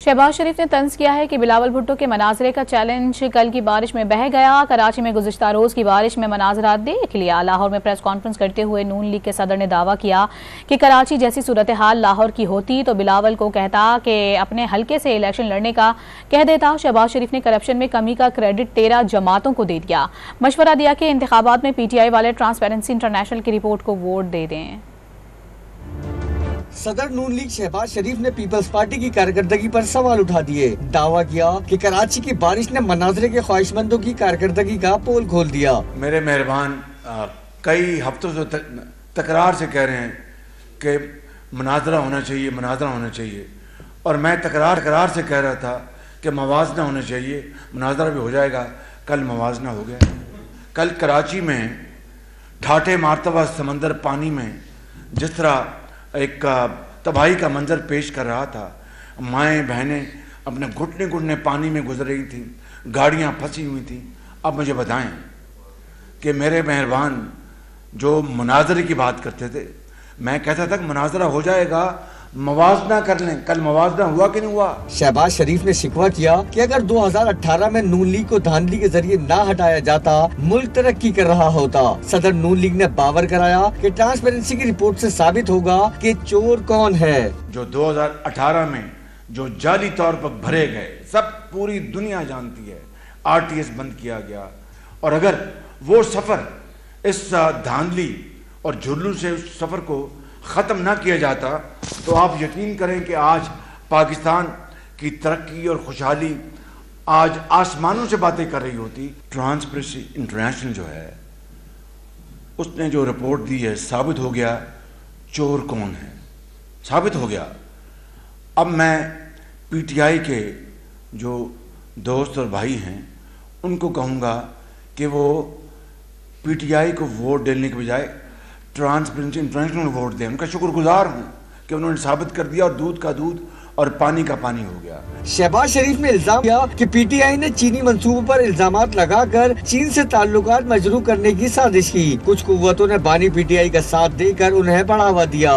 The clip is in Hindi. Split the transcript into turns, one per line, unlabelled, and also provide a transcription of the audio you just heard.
शहबाज शरीफ ने तंज किया है कि बिलावल भुट्टो के मनाजरे का चैलेंज कल की बारिश में बह गया। कराची में गुज़िश्ता रोज की बारिश में मनाजरा देख लिया। लाहौर में प्रेस कॉन्फ्रेंस करते हुए नून लीग के सदर ने दावा किया कि कराची जैसी सूरत हाल लाहौर की होती तो बिलावल को कहता कि अपने हल्के से इलेक्शन लड़ने का कह देता। शहबाज शरीफ ने करप्शन में कमी का क्रेडिट 13 जमातों को दे दिया। मशवरा दिया कि इंतखाबात में PTI वाले ट्रांसपेरेंसी इंटरनेशनल की रिपोर्ट को वोट दे दें।
सदर नून लीग शहबाज शरीफ ने पीपल्स पार्टी की कारकर्दगी पर सवाल उठा दिए। दावा किया कि कराची की बारिश ने मनाजरे के ख्वाहिशमंदों की कारकर्दगी का पोल खोल दिया।
मेरे मेहरबान कई हफ्तों से तकरार से कह रहे हैं कि मनाजरा होना चाहिए, मनाजरा होना चाहिए, और मैं तकरार से कह रहा था कि मवाजना होना चाहिए, मनाजरा भी हो जाएगा। कल मवाजना हो गया। कल कराची में ठाठे मारतबा समंदर पानी में जिस तरह एक तबाही का मंजर पेश कर रहा था, माएँ बहनें अपने घुटने घुटने पानी में गुजर रही थीं, गाड़ियाँ फंसी हुई थीं। अब मुझे बताएं कि मेरे मेहरबान जो मुनाजरे की बात करते थे, मैं कहता था कि मुनाजरा हो जाएगा, मवाजना कर लें। कल मवाजना हुआ कि नहीं हुआ?
शहबाज शरीफ ने शिकवा किया कि अगर 2018 में नून लीग को धांधली के जरिए ना हटाया जाता, मुल्क तरक्की कर रहा होता। सदर नून लीग ने बावर कराया कि ट्रांसपेरेंसी की रिपोर्ट से साबित होगा कि चोर कौन है।
जो 2018 में जो जाली तौर पर भरे गए, सब पूरी दुनिया जानती है। RTS बंद किया गया, और अगर वो सफर इस धांधली और झुर्लू से उस सफर को ख़त्म ना किया जाता तो आप यकीन करें कि आज पाकिस्तान की तरक्की और खुशहाली आज आसमानों से बातें कर रही होती। ट्रांसपेरेंसी इंटरनेशनल जो है, उसने जो रिपोर्ट दी है, साबित हो गया चोर कौन है, साबित हो गया। अब मैं PTI के जो दोस्त और भाई हैं उनको कहूँगा कि वो PTI को वोट देने के बजाय ट्रांसपेरेंसी इंटरनेशनल वोट दें। उनका शुक्रगुजार हूँ कि उन्होंने साबित कर दिया, और दूध का दूध और पानी का पानी हो गया।
शहबाज शरीफ ने इल्जाम किया कि PTI ने चीनी मंसूबों पर इल्जामात लगाकर चीन से ताल्लुकात मजरू करने की साजिश की। कुछ कुव्वतों ने बानी PTI का साथ देकर उन्हें बढ़ावा दिया।